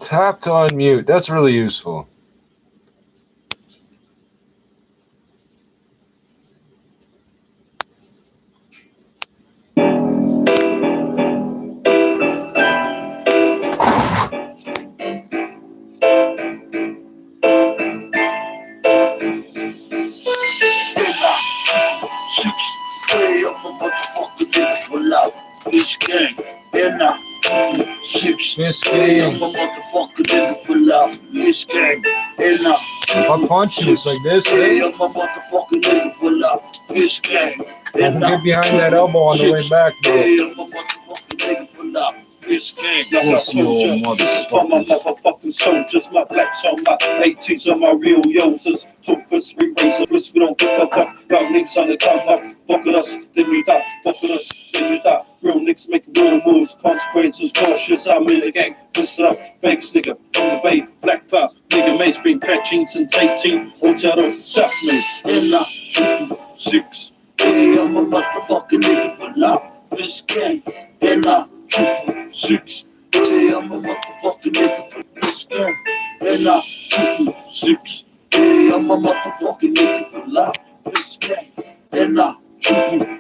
Tap to unmute. That's really useful. Stay up a motherfucking nigga for life. Bitch gang. And I 6. Miss Stay up gang. a motherfucking nigga for life. Bitch gang. And I'll punch you. It's like this. Stay Eh? up a motherfucking nigga for life. Bitch gang. Don't get behind that elbow on the way back, bro. Stay up a motherfucking nigga for life. Bitch gang. Pussy old For my motherfucker. motherfucking soldiers, my blacks on my ATs on my real yosers. Toopers, re-razors, we don't give a fuck about niggas on the come up. Fuck with us, then we die. Fuck with us, then we die. Real niggas making real moves, consequences, cautious. I'm in the gang, listen up, banks nigga, from the bay, black power. Nigga mate's been catching since 18. Hotel, shot me, and I 6. Hey, I'm a motherfucking nigga for life. This gang, and I 6. Hey, I'm a motherfucking nigga for this gang, and I 6. Hey, I'm a motherfucking nigga for life. This gang, and I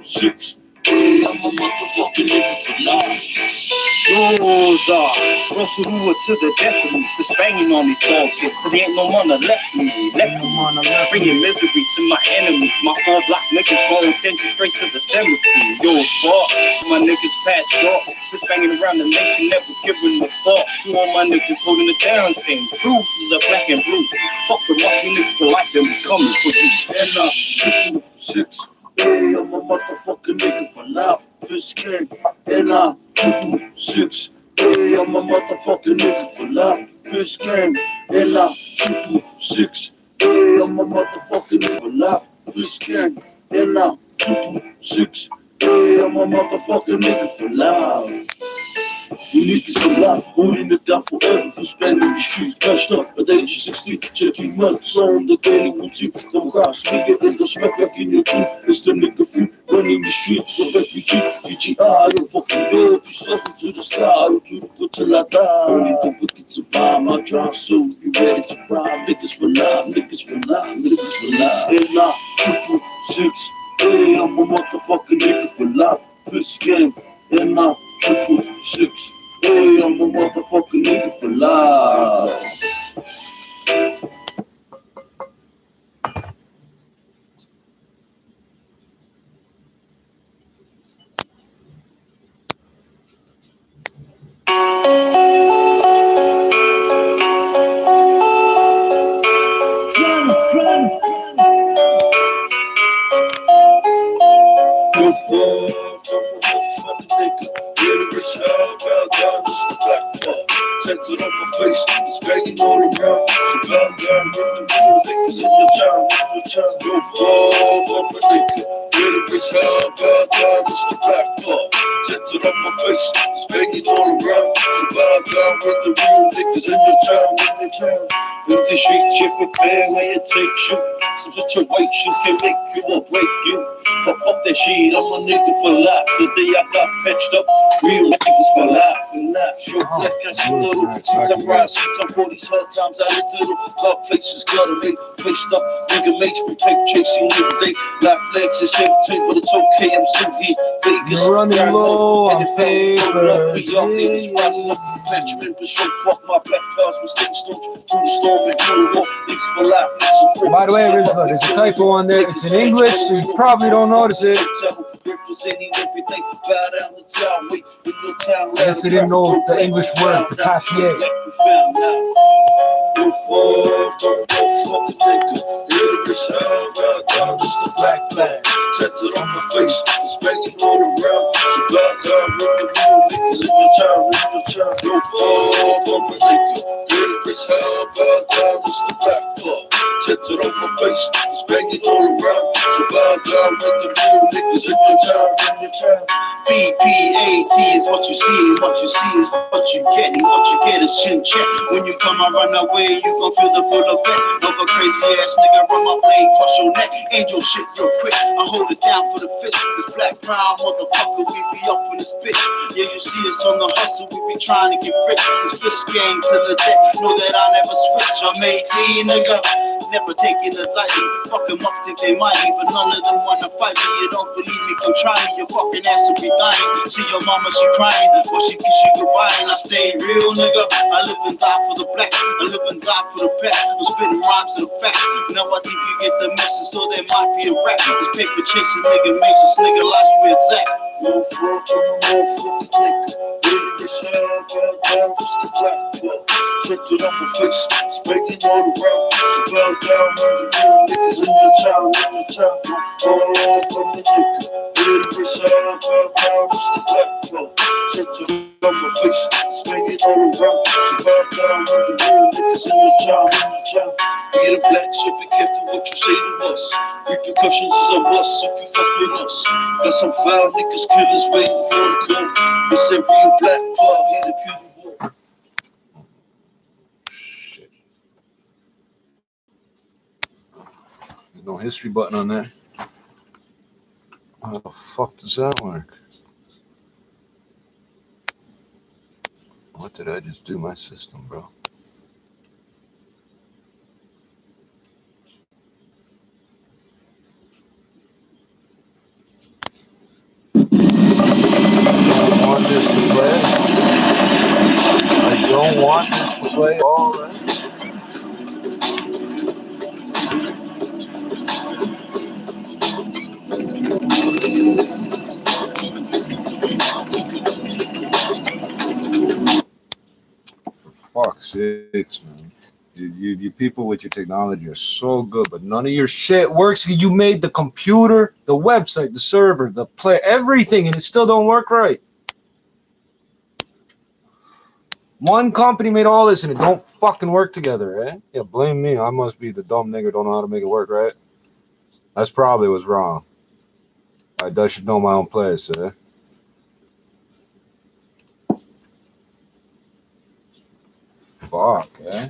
6. Hey, I'm a motherfucking nigga for life. Yours are Russell Hoover to the death of me, just banging on these dogs here. There ain't no money left of me, bringing misery to my enemies. My 4 block niggas going attention straight to the cemetery. Yours fuck, my niggas patched up, just banging around the nation, never giving a fuck. To all my niggas holding it down, saying truths is a black and blue. Fuck the rocky niggas for life, them coming for you. And 6. Hey, I'm a motherfucking nigga for life. Fish gang, and I 6. Hey, I'm a motherfucking nigga for life. Fish gang, and I 6. Hey, I'm a motherfucking nigga for life. Fish gang, and I 6. Hey, I'm a motherfucking nigga for life. You niggas alive, holding it down forever for spending the streets, cashed up at age 16, checking months on the daily routine. Come across, nigga, in the smack back in your teeth. It's the nigga free, running the streets of refugee. DGI, you fucking good, you stuff into the sky, you put till I die. Only the wicked survive, my drive, so you ready to ride. Niggas for life, niggas for life, niggas for life. And I 6. Hey, I'm a motherfucking nigga for life. Fish game, and I 6. Hey, I'm a motherfucking nigga for life. Yo, fuck, I'm a motherfucking nigga. Lyrics hell, bow down, just the black part. Tattooed on my face, it's banging all around. So bow down, with the real niggas in your town, Yo, fuck, I'm a nigga. Lyrics hell, bow down, just the black part. Tattooed on my face, it's banging all around. So bow down, with the real niggas in your town, With the street chick with bad way it takes you. Some situations can make you or break you. But fuck that shit, I'm a nigga for life. The day I got patched up, real niggas for life. And not sure black, I see little. Sometimes ride, sometimes for these hard times I live little. Dark places, gutter made, placed up. Nigga mates been tape chasing every day. Life flags is empty, but it's okay, I'm still here. Vegas, You're running low on and if I don't love me, y'all niggas favors. rising up. Benjamin Bishop, fuck my black cars with state storms. Through the storm and through the war. Niggas for life, niggas for By the way, Rizla, there's a typo on there. It's in English, so you probably don't notice it. I guess they didn't know the English word for papier. Black flag, tattooed on my face, it's banging all around. So black guy, with the real niggas in your town, Yo, fuck, I'm a nigga. Lyrics hell, bow down, it's the black club. Tattooed on my face, it's banging all around. So bow down with the real niggas in your town, BPAT, see is what you see, and what you see is what you get, and what you get is chin check. When you come around that way, you gon' feel the full effect of a crazy ass nigga run my blade, crush your neck. Angel shit real quick, I hold it down for the fist. This black crown motherfucker, we be up in this bitch. Yeah, you see us on the hustle, we be trying to get rich. This fist gang to the death, know that I never switch. I made D, nigga, never taking it lightly. Fucking must think they mighty, but none of them wanna fight me. You don't believe me, come try me, your fucking ass will be dying. See your mama, she crying, or she kiss you goodbye. And I stay real, nigga, I live and die for the black, I live and die for the past. I'm spitting rhymes and facts, now I think you get the message, so there might be a rap. This paper chasing nigga makes this nigga life where it's at. No front from the motherfucking nigga. Baby, the sound, down, just the black club. Checked it on my face, spanking all around. So bow down when the real niggas in the town, in the town. Don't fall off from the nigga. Baby, the sound, down, just the black club. Checked it on my face, spanking all around. So bow down when the real niggas in the town, in the town. Get a black, so be careful what you say to us. Repercussions is a must if you fuck with us. Got some foul niggas, killers waiting for the club. It's that real black club, here to kill you all. Shit. There's no history button on there. How the fuck does that work? What did I just do my system, bro? I want this to play. I don't want this to play. All right. For fuck's sakes, man. You people with your technology are so good, but none of your shit works. You made the computer, the website, the server, the player, everything, and it still don't work right. One company made all this and it don't fucking work together, eh? Yeah, blame me. I must be the dumb nigga don't know how to make it work, right? That's probably what's wrong. I should know my own place, eh? Fuck, eh?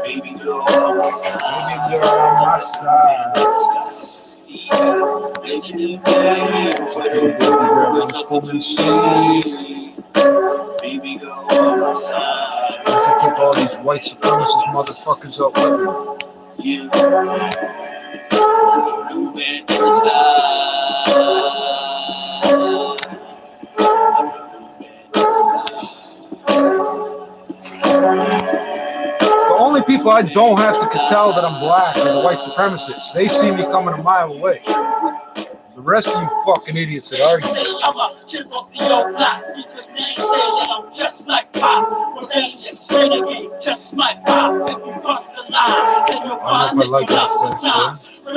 Baby girl on my side. Baby girl, come and see. Baby girl on my side. Once I take all these white supremacist motherfuckers up with me. Yeah. Blue band in the sky. The only people I don't have to tell that I'm black are the white supremacists. They see me coming a mile away. The rest of you fucking idiots that argue. I'm a chip off the old block because they say that I'm just like Pop. Rebellious, renegade, just like Pop. If you cross the line, then you'll find that you lost the time. I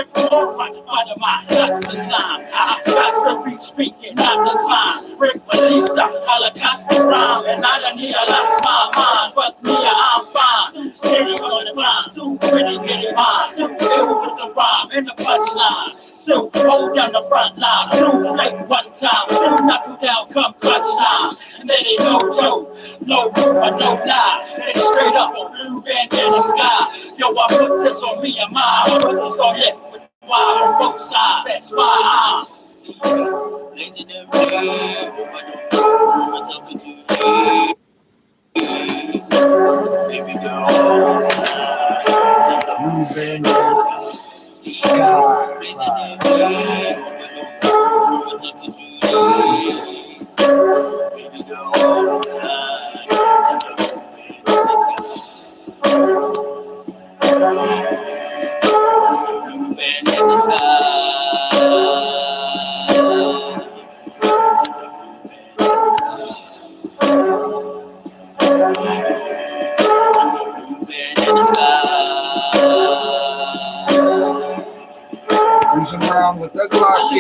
got the beat speaking at the time. Rick Balista, Holocaust rhyme, and I done here lost my mind. But me, I'm fine. Steady on the grind, too pretty, getting mine. Still ill with the rhyme and the punchline. Still hold down the front line. Still like one time. Still knock you down come clutch time. And then they no joke, no rumor, no lie. They straight up a blue band in the sky. Yo, I put this on me and mine. I put this on it. Why on both sides? That's why I'm blazing the rain. What's up with you? Baby girl, Blue band in the sky. blazing the rain. What's up with you? Baby girl, blue band in the sky.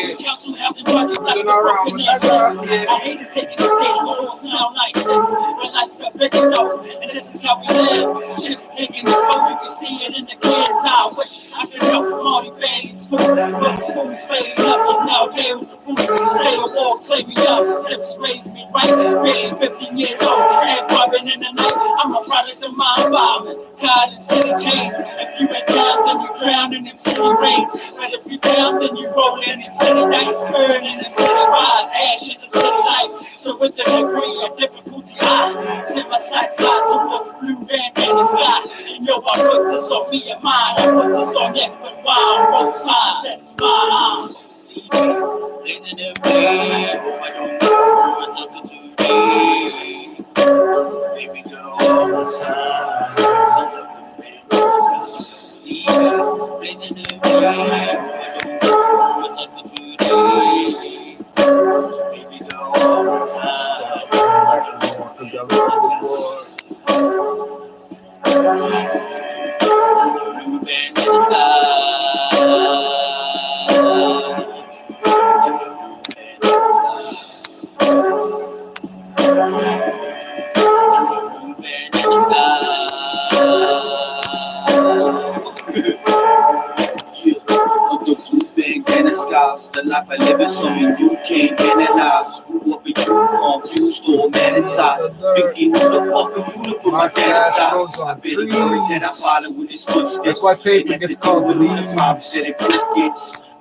Yeah. You're not wrong with that, yeah. I hate to take it to stage, but it sound like this. My life's a bitch though, and this is how we live. Shit's taking its toll, you can see it in the kids. I wish I could help Marty Bailey school, but school's fading up, and now jail's a fool. Stay a walk, play me up, sips raised me right. Being 15 years old, and rubbing in the night. I'm a product of my environment, tired and city change. If you ain't down, then you drown in them city rains. But if you down, then you roll in them city nights, burning them city rise, ashes of city life. So with the degree of difficulty, I set my sights high to the blue bandana sky. And yo, I put this on me and mine. I put this on X, but why on both sides? That's my blazing the rain. I don't know what's up to today. Baby girl, outside. Blazing the rain. I don't know what's up to today. Baby girl, outside. Cause I love the boy. Blue band in the sky. The life I live is something you can't analyze. Grew up in you, confused or mad inside. Thinking who the fuck are you to put my dad aside? I've been a bird that I follow with his footsteps. That's why paper gets called leaves.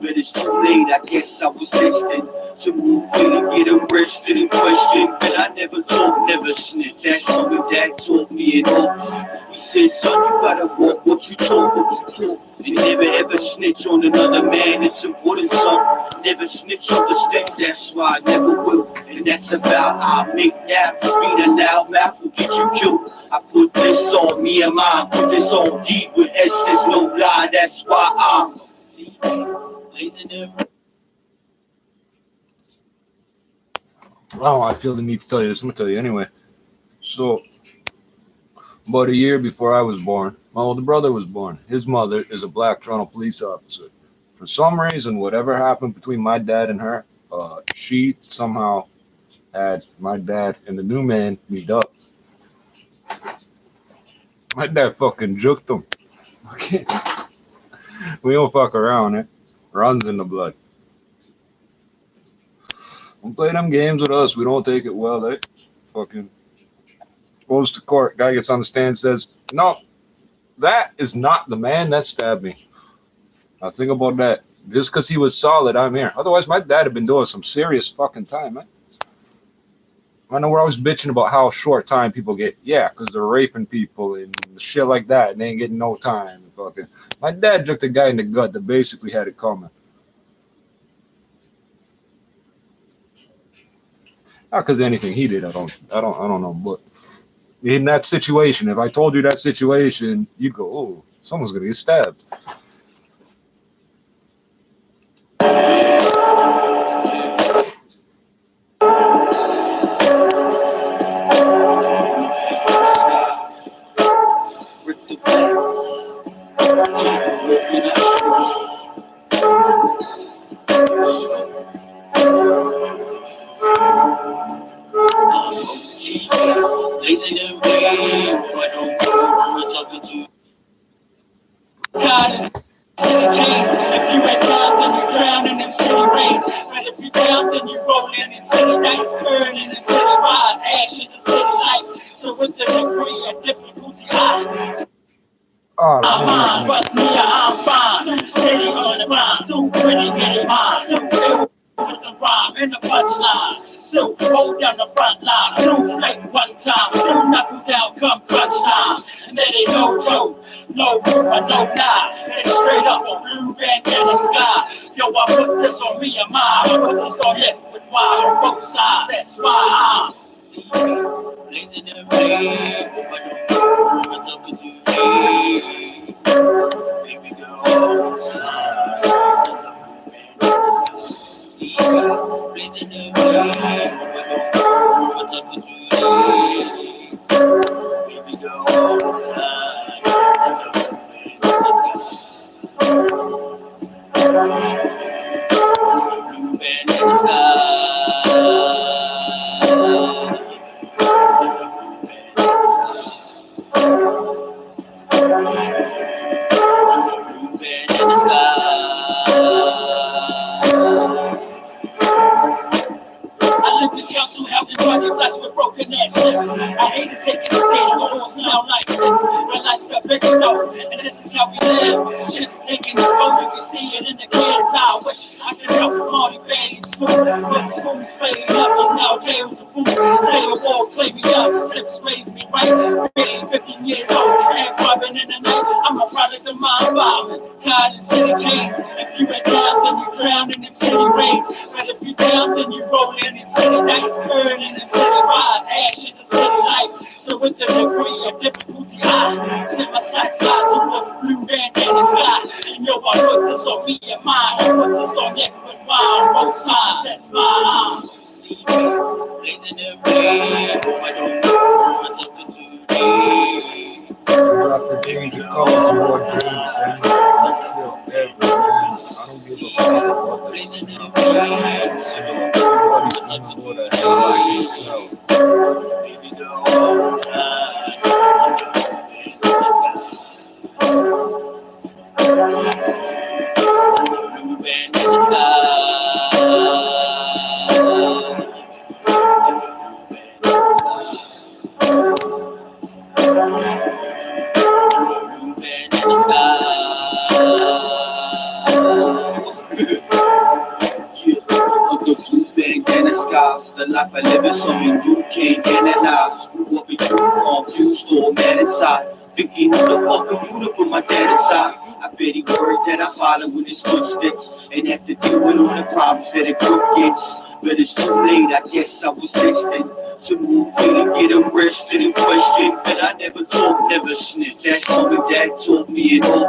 But it's too late, I guess I was destined to move in and get arrested and questioned. But I never talk, never snitch. That's something that taught me it all. He said, son, you gotta walk what you talk, what you talk. And never ever snitch on another man, it's important, son. Never snitch on the state, that's why I never will. And that's about I make now. Being a loud mouth will get you killed. I put this on me and mine, put this on deep with S, there's no lie, that's why I'm Oh, I feel the need to tell you this. I'm gonna tell you anyway. So, about a year before I was born, my older brother was born. His mother is a black Toronto police officer. For some reason, whatever happened between my dad and her, she somehow had my dad and the new man meet up. My dad fucking juked him. Okay. We don't fuck around, it runs in the blood. Don't play them games with us. We don't take it well. They fucking goes to court. Guy gets on the stand, says, "No, that is not the man that stabbed me." Now think about that. Just because he was solid, I'm here. Otherwise, my dad had been doing some serious fucking time, man. I know we're always bitching about how short time people get. Yeah, because they're raping people and shit like that, and they ain't getting no time. Fucking. My dad juked a guy in the gut that basically had it coming. Not because anything he did, I don't know. But in that situation, if I told you that situation, you'd go, "Oh, someone's gonna get stabbed." the council housing project blessed with broken ass lips. I hate to take it a stage, but it won't sound like this. My life's a bitch though, and this is how we live. Shit's taking its toll, you can see it in the kids' eye. Wish I could help Marty Bay in school, but the school is fading up, and now jail's a fool. Say the wall, play me up, six raised me right. Really 15 years old, and robbing in the night. I'm a product of my environment, tied in city chains. If you ain't down, then you drown in them city rains. But if you down, then you roll in city nights, curd in them city rides, ashes of city life. So with the degree of difficulty, I set my sights high to a blue bandana sky. And yo, I put this on me and mine. I put this on next with mine, both sides, that's mine. Blazing the rain, I don't know what's up today. Drop the danger codes, more dreams, and let's kill every man. I don't give a fuck about this. Everybody's doing what the hell I can tell. Baby, don't try. Blue band in the sky. The life I live is something you can't analyze. Grew up in confused or mad inside. Thinking who the fuck are you to put my dad inside? I bet he worried that I follow in his footsteps and have to deal with all the problems that a group gets. But it's too late, I guess I was destined to move in and get arrested and questioned. But I never talk, never snitch. That's something Dad taught me at all.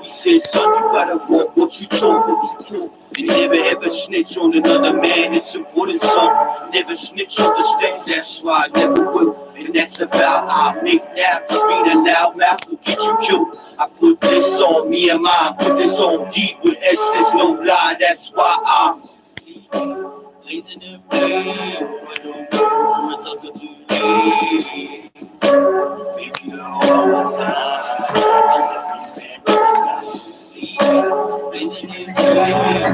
He said, son, you gotta walk what you talk, and never ever snitch on another man. It's important, son. Never snitch on the state, that's why I never will. And that's about I make now. Just being a loud mouth will get you killed. I put this on me and mine, put this on deep with S, there's no lie, that's why I'm Blazing the rain, I don't know what's up today. Baby, all the time.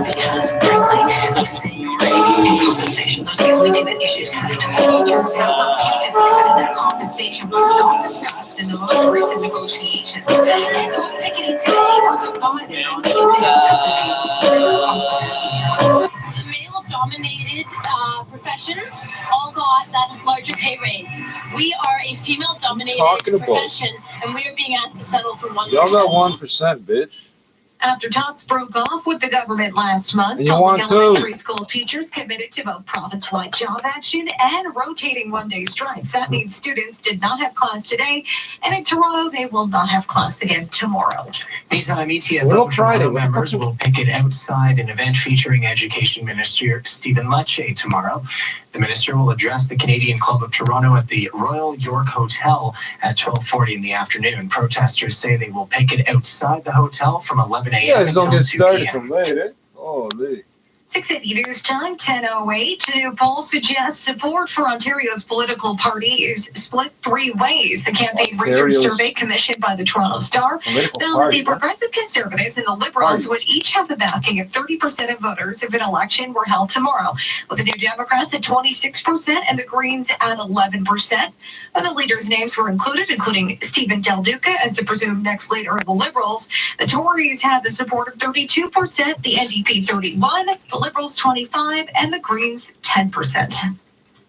Because, frankly, of city rate and compensation, those are the only two issues after teachers have repeatedly said that compensation was not discussed in the most recent negotiations. And those picketing today are divided on if they accept the deal when it comes to pay increase. Male-dominated professions all got that larger pay raise. We are a female-dominated profession, and we are being asked to settle for 1%. Y'all got 1%, bitch. After talks broke off with the government last month, And you public want to. elementary school teachers committed to both province-wide job action and rotating one-day strikes. That means students did not have class today, and in Toronto, they will not have class again tomorrow. These ETF Friday members will picket outside an event featuring Education Minister Stephen Lecce tomorrow. The minister will address the Canadian Club of Toronto at the Royal York Hotel at 12:40 in the afternoon. Protesters say they will picket outside the hotel from 11 a.m. Yeah, it's don't until get 2 started p.m. till late, eh? Holy. 680 News Time, 10:08. A new poll suggests support for Ontario's political party is split three ways. The Campaign Research Survey commissioned by the Toronto Star found that the Progressive Conservatives and the Liberals would each have the backing of 30% of voters if an election were held tomorrow, with the New Democrats at 26% and the Greens at 11%. And the leaders' names were included, including Stephen Del Duca as the presumed next leader of the Liberals. The Tories had the support of 32%, the NDP 31%, the Liberals 25%, and the Greens 10%.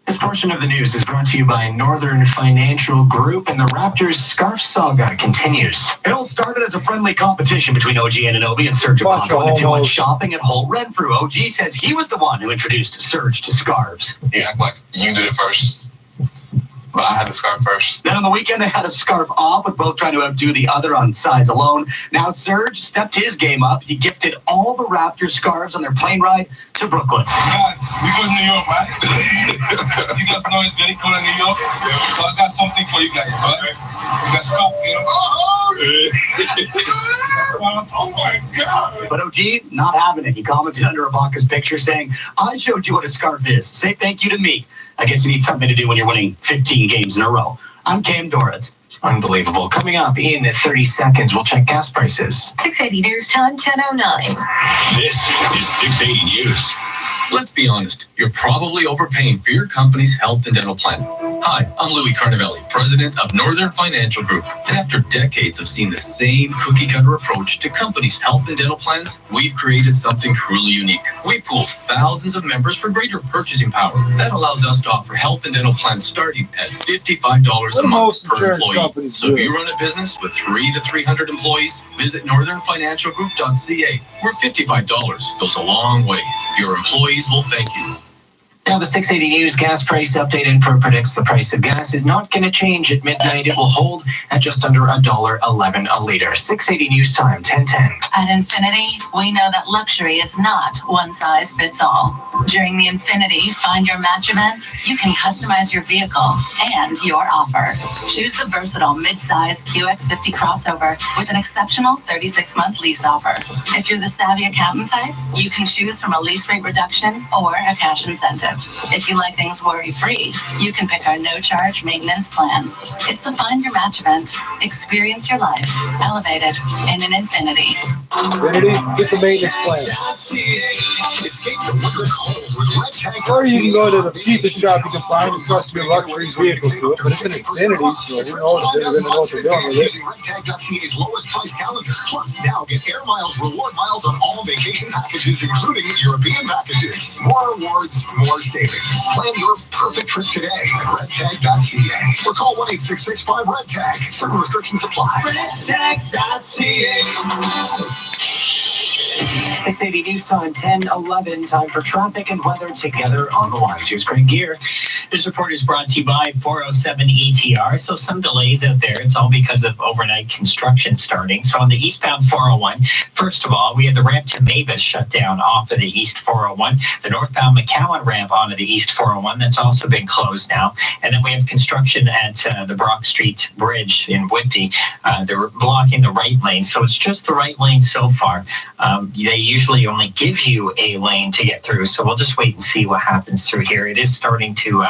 This portion of the news is brought to you by Northern Financial Group, and the Raptors scarf saga continues. It all started as a friendly competition between OG Anunoby and Serge Ibaka. The two went shopping at Holt Renfrew. OG says he was the one who introduced Serge to scarves. Yeah, like you did it first. But I had the scarf first. Then on the weekend, they had a scarf off, with both trying to outdo the other on size alone. Now Serge stepped his game up. He gifted all the Raptors scarves on their plane ride to Brooklyn. Guys, we go to New York, man. You guys know it's very cold in New York. So I got something for you guys, right? Let's go, you know. Oh my God. But OG, not having it. He commented under Ibaka's picture saying, I showed you what a scarf is. Say thank you to me. I guess you need something to do when you're winning 15 games in a row. I'm Cam Dorit. Unbelievable. Coming up in 30 seconds, we'll check gas prices. 680 News Time, 10:09. This is 680 News. Let's be honest, you're probably overpaying for your company's health and dental plan. Hi, I'm Louis Carnavelli, president of Northern Financial Group. And after decades of seeing the same cookie-cutter approach to companies' health and dental plans, we've created something truly unique. We pool thousands of members for greater purchasing power. That allows us to offer health and dental plans starting at $55 a month per employee. So if you run a business with 300 to 300 employees, visit northernfinancialgroup.ca, where $55 goes a long way. Your employees will thank you. Now, the 680 News gas price update info predicts the price of gas is not going to change at midnight. It will hold at just under $1.11 a liter. 680 News Time, 10:10. At Infinity, we know that luxury is not one size fits all. During the Infinity Find Your Match event, you can customize your vehicle and your offer. Choose the versatile mid-size QX50 crossover with an exceptional 36-month lease offer. If you're the savvy accountant type, you can choose from a lease rate reduction or a cash incentive. If you like things worry-free, you can pick our no-charge maintenance plan. It's the Find Your Match event. Experience your life elevated in an Infinity. Infinity, get the maintenance plan. Or you can go to the cheapest shop you can find and custom your luxury vehicle to it, but it's an Infinity, so who knows if they're going to know what they're doing with it. Using RedTag.ca's lowest price calendar. Plus, now get air miles, reward miles on all vacation packages, including European packages. More rewards, more savings. Plan your perfect trip today at redtag.ca or call 1-866-5-REDTAG. Certain restrictions apply. Redtag.ca. 680 News Time, 10:11. Time for traffic and weather together on the lines. Here's Greg Gear. This report is brought to you by 407 ETR. So some delays out there. It's all because of overnight construction starting. So on the eastbound 401, first of all, we have the ramp to Mavis shut down off of the east 401. The northbound McCowan ramp onto the east 401, that's also been closed now. And then we have construction at the Brock Street Bridge in Whitby. They're blocking the right lane. So it's just the right lane so far. They usually only give you a lane to get through. So we'll just wait and see what happens through here. It is starting to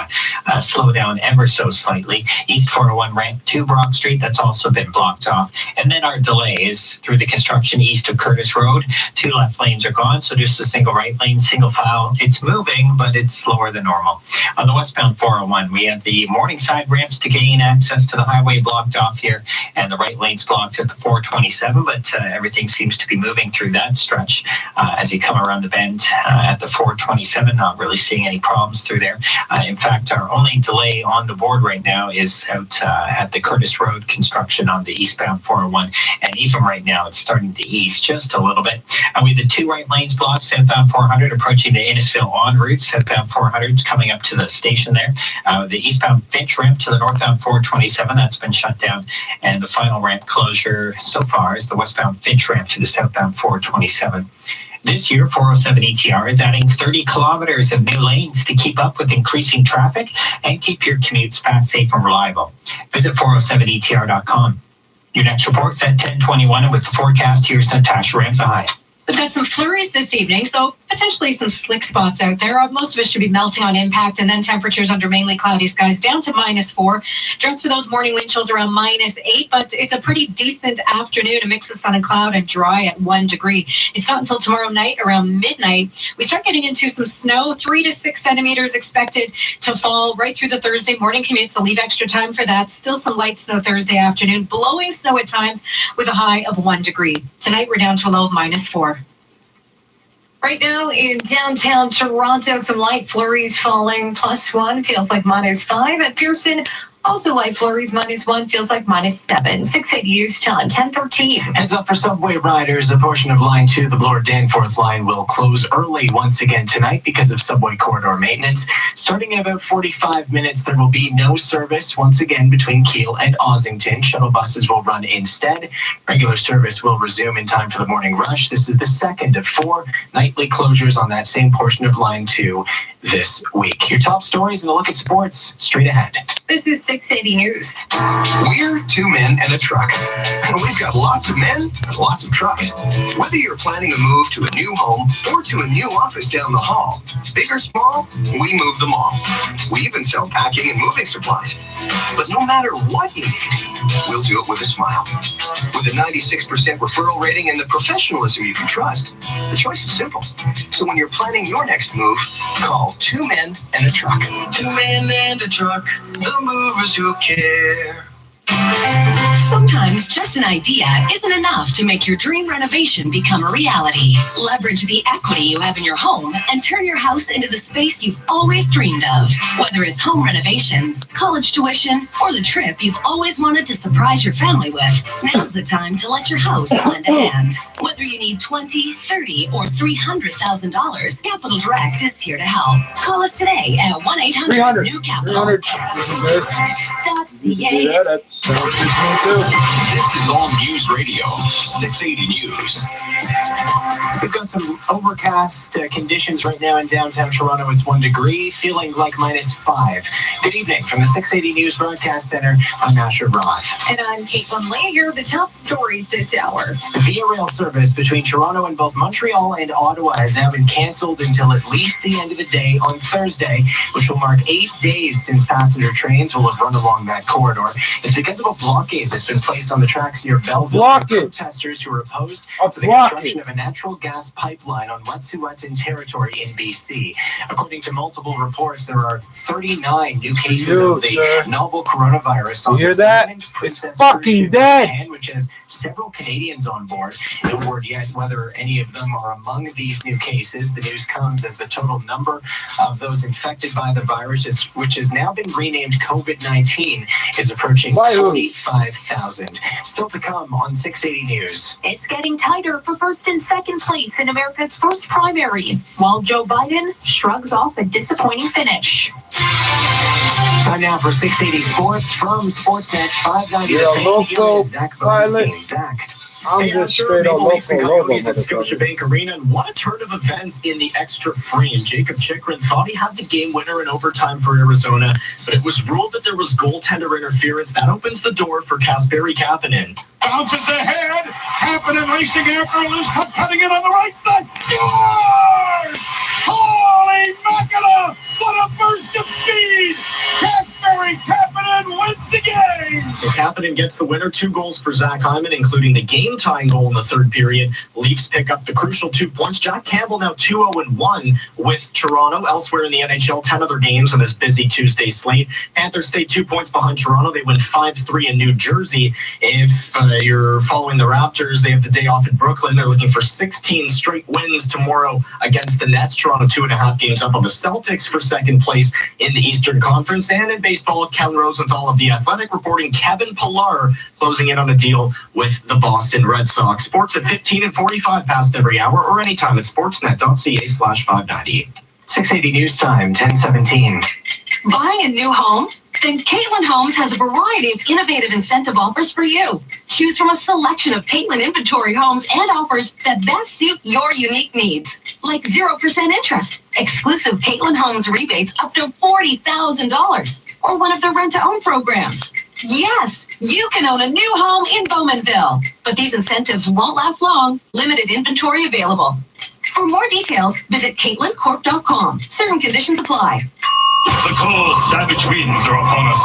slow down ever so slightly. East 401 ramp to Brock Street, that's also been blocked off. And then our delay is through the construction east of Curtis Road. 2 left lanes are gone, so just a single right lane, single file. It's moving, but it's slower than normal. On the westbound 401, we have the Morningside ramps to gain access to the highway blocked off here, and the right lane's blocked at the 427, but everything seems to be moving through that stretch as you come around the bend at the 427. Not really seeing any problems through there. In fact, our only delay on the board right now is out at the Curtis Road construction on the eastbound 401, and even right now it's starting to ease just a little bit. We have the 2 right lanes blocked, southbound 400 approaching the Innisfil en route, southbound 400 coming up to the station there. The eastbound Finch ramp to the northbound 427, that's been shut down, and the final ramp closure so far is the westbound Finch ramp to the southbound 427. This year, 407 ETR is adding 30 kilometers of new lanes to keep up with increasing traffic and keep your commutes fast, safe, and reliable. Visit 407etr.com. Your next report's at 10:21, and with the forecast, here's Natasha Ramsahai. We've got some flurries this evening, so potentially some slick spots out there. Most of it should be melting on impact, and then temperatures under mainly cloudy skies down to -4. Dress for those morning wind chills around -8, but it's a pretty decent afternoon, a mix of sun and cloud and dry at 1 degree. It's not until tomorrow night around midnight we start getting into some snow. 3 to 6 centimeters expected to fall right through the Thursday morning commute, so leave extra time for that. Still some light snow Thursday afternoon, blowing snow at times with a high of 1 degree. Tonight we're down to a low of -4. Right now in downtown Toronto, some light flurries falling, +1, feels like -5. At Pearson, also light flurries, -1, feels like -7. 680 News Time, 10:13. Heads up for subway riders. A portion of Line 2, the Bloor-Danforth line, will close early once again tonight because of subway corridor maintenance. Starting in about 45 minutes, there will be no service once again between Keele and Ossington. Shuttle buses will run instead. Regular service will resume in time for the morning rush. This is the second of 4 nightly closures on that same portion of Line 2 this week. Your top stories and a look at sports straight ahead. This is 680 News. We're two men and a truck. And we've got lots of men and lots of trucks. Whether you're planning a move to a new home or to a new office down the hall, big or small, we move them all. We even sell packing and moving supplies. But no matter what you need, we'll do it with a smile. With a 96% referral rating and the professionalism you can trust, the choice is simple. So when you're planning your next move, call Two Men and a Truck. 2 men and a truck, the movers who care. Sometimes just an idea isn't enough to make your dream renovation become a reality. Leverage the equity you have in your home and turn your house into the space you've always dreamed of. Whether it's home renovations, college tuition, or the trip you've always wanted to surprise your family with, now's the time to let your house lend a hand. Whether you need $20, $30, or $300,000, Capital Direct is here to help. Call us today at 1-800-NEW-CAPITAL. That sounds good to me too. This is All News Radio, 680 News. We've got some overcast conditions right now in downtown Toronto. It's 1 degree, feeling like -5. Good evening from the 680 News Broadcast Center. I'm Asher Roth. And I'm Caitlin Lee. Here are the top stories this hour. The Via Rail service between Toronto and both Montreal and Ottawa has now been cancelled until at least the end of the day on Thursday, which will mark 8 days since passenger trains will have run along that corridor. It's because of a blockade that's been placed on the tracks near Belleville by protesters who are opposed to the construction of a natural gas pipeline on Wet'suwet'en territory in BC. According to multiple reports, there are 39 new cases of the novel coronavirus. You hear that? It's fucking dead. Japan, which has several Canadians on board. No word yet whether any of them are among these new cases. The news comes as the total number of those infected by the virus, which has now been renamed COVID-19, is approaching 45,000. Still to come on 680 News. It's getting tighter for first and second place in America's first primary, while Joe Biden shrugs off a disappointing finish. Time now for 680 Sports from Sportsnet 590. You're a local pilot. Zach. I'm just straight up local logo, at Scotiabank Arena, and what a turn of events in the extra frame. Jacob Chikrin thought he had the game winner in overtime for Arizona, but it was ruled that there was goaltender interference. That opens the door for Kasperi Kapanen. Bounces ahead, Kapanen racing after Liz, cutting it on the right side. Scores! Holy mackerel! What a burst of speed! Kasperi Kapanen wins the game! So Kapanen gets the winner, 2 goals for Zach Hyman, including the game-tying goal in the third period. Leafs pick up the crucial 2 points. Jack Campbell now 2-0-1 with Toronto. Elsewhere in the NHL, 10 other games on this busy Tuesday slate. Panthers stay 2 points behind Toronto. They win 5-3 in New Jersey. If you're following the Raptors, they have the day off in Brooklyn. They're looking for 16 straight wins tomorrow against the Nets. Toronto 2.5 games up on the Celtics for second place in the Eastern Conference. And in baseball, Ken Rosenthal of The Athletic reporting Kevin Pillar closing in on a deal with the Boston Red Sox. Sports at 15 and 45 past every hour or anytime at sportsnet.ca/590. 680 News Time, 10:17. Buying a new home? Then Caitlin Homes has a variety of innovative incentive offers for you. Choose from a selection of Caitlin inventory homes and offers that best suit your unique needs, like 0% interest, exclusive Caitlin Homes rebates up to $40,000, or one of the rent-to-own programs. Yes, you can own a new home in Bowmanville, but these incentives won't last long. Limited inventory available. For more details, visit CaitlinCorp.com. Certain conditions apply. The cold, savage winds are upon us,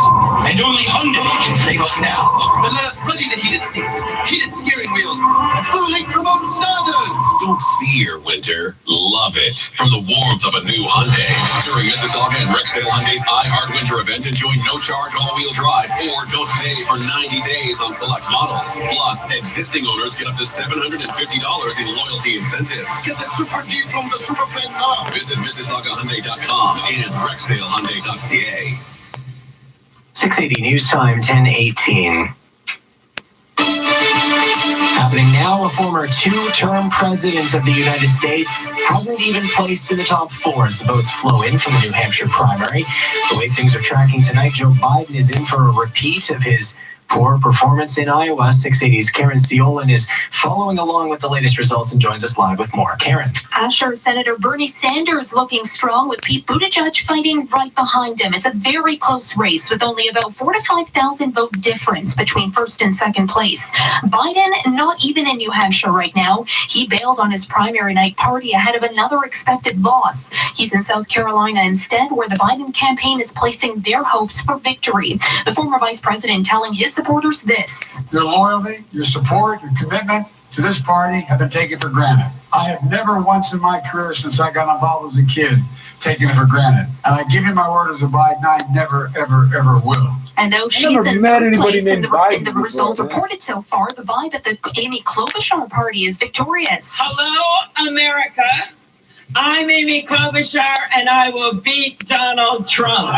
and only Hyundai can save us now. The last ready the heated seats, heated steering wheels, and fully remote starters. Don't fear winter, love it. From the warmth of a new Hyundai. During Mississauga and Rexdale Hyundai's iHeart Winter event, enjoy no-charge all-wheel drive, or don't pay for 90 days on select models. Plus, existing owners get up to $750 in loyalty incentives. Get that super deal from the Superfan now. Visit MississaugaHyundai.com and RexdaleHyundai.ca. 680 News Time, 10:18. Happening now, a former 2-term president of the United States hasn't even placed in the top 4 as the votes flow in from the New Hampshire primary. The way things are tracking tonight, Joe Biden is in for a repeat of his Poor performance in Iowa. 680's Karen Ciolin is following along with the latest results and joins us live with more. Karen. Asher Senator Bernie Sanders looking strong with Pete Buttigieg fighting right behind him. It's a very close race with only about 4,000 to 5,000 vote difference between first and second place. Biden not even in New Hampshire right now. He bailed on his primary night party ahead of another expected loss. He's in South Carolina instead, where the Biden campaign is placing their hopes for victory. The former vice president telling his supporters this. Your loyalty, your support, your commitment to this party have been taken for granted. I have never once in my career since I got involved as a kid taken it for granted. And I give you my word as a Biden, I never, ever, ever will. And though she's in third place in the results reported so far, the vibe at the Amy Klobuchar party is victorious. Hello, America. I'm Amy Klobuchar, and I will beat Donald Trump.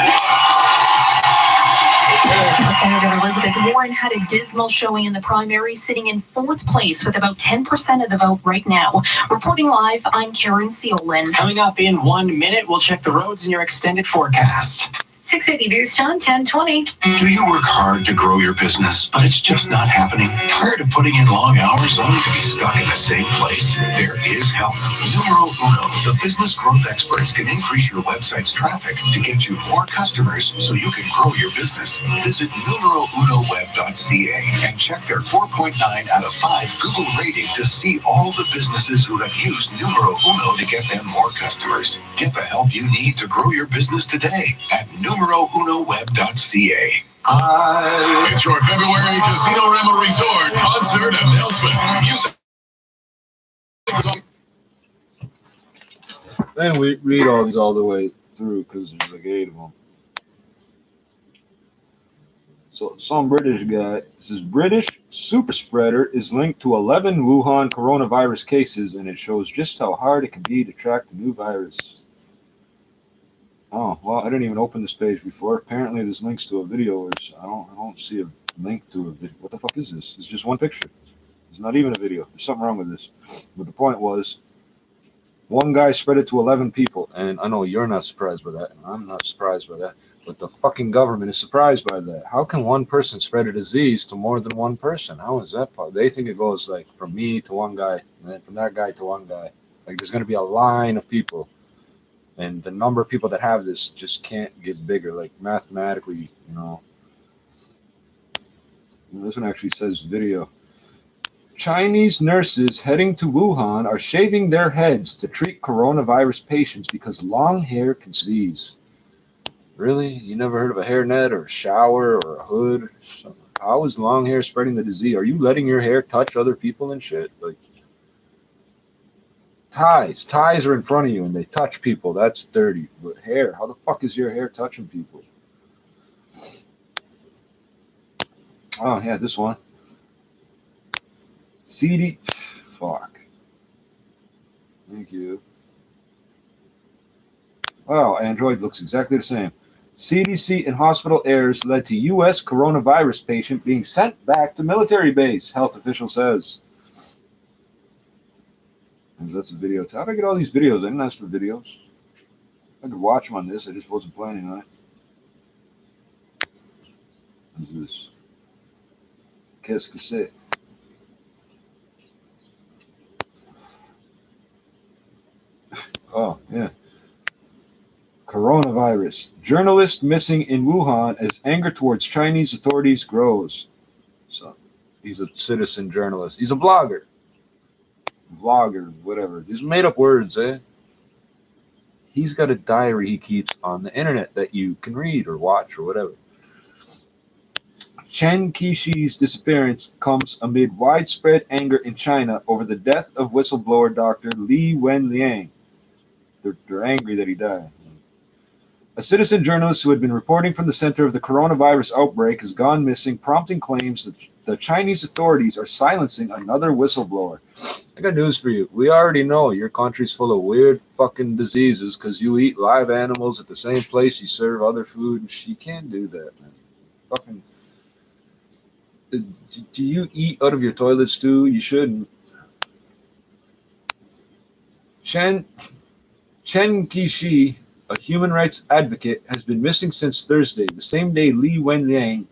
Senator Elizabeth Warren had a dismal showing in the primary, sitting in fourth place with about 10% of the vote right now. Reporting live, I'm Karen Ciolin. Coming up in 1 minute, we'll check the roads in your extended forecast. 680 News Time, 1020. Do you work hard to grow your business, but it's just not happening? Tired of putting in long hours only to be stuck in the same place? There is help. Numero Uno, the business growth experts, can increase your website's traffic to get you more customers so you can grow your business. Visit numerounoweb.ca and check their 4.9 out of 5 Google rating to see all the businesses who have used Numero Uno to get them more customers. Get the help you need to grow your business today at numerounoweb.ca. It's your February Casino-Rama Resort concert announcement. Then we read all these all the way through because there's like 8 of them. So some British guy says British super spreader is linked to 11 Wuhan coronavirus cases, and it shows just how hard it can be to track the new virus. Oh, well, I didn't even open this page before. Apparently, this links to a video. Or I don't see a link to a video. What the fuck is this? It's just one picture. It's not even a video. There's something wrong with this. But the point was, one guy spread it to 11 people. And I know you're not surprised by that, and I'm not surprised by that. But the fucking government is surprised by that. How can one person spread a disease to more than one person? How is that possible? They think it goes like from me to one guy, and then from that guy to one guy. Like there's going to be a line of people. And the number of people that have this just can't get bigger, like mathematically, you know. And this one actually says video. Chinese nurses heading to Wuhan are shaving their heads to treat coronavirus patients because long hair can seize. Really? You never heard of a hairnet or a shower or a hood? How is long hair spreading the disease? Are you letting your hair touch other people and shit? Like, ties are in front of you and they touch people. That's dirty. But hair, how the fuck is your hair touching people? Oh yeah, this one. CD. Fuck. Thank you. Wow, Android looks exactly the same. CDC and hospital errors led to U.S. coronavirus patient being sent back to military base, health official says. That's a video. How did I get all these videos? I didn't ask for videos. I could watch them on this. I just wasn't planning on it. What's this? Qu'est-ce que c'est? Oh, yeah. Coronavirus. Journalist missing in Wuhan as anger towards Chinese authorities grows. So, he's a citizen journalist. He's a blogger. Vlogger, whatever. These made up words, eh? He's got a diary he keeps on the internet that you can read or watch or whatever. Chen Qixi's disappearance comes amid widespread anger in China over the death of whistleblower Dr. Li Wenliang. They're angry that he died. A citizen journalist who had been reporting from the center of the coronavirus outbreak has gone missing, prompting claims that the Chinese authorities are silencing another whistleblower. I got news for you. We already know your country's full of weird fucking diseases because you eat live animals at the same place you serve other food. You can't do that, man. Fucking. Do you eat out of your toilets too? You shouldn't. Chen Qixi, a human rights advocate, has been missing since Thursday, the same day Li Wenliang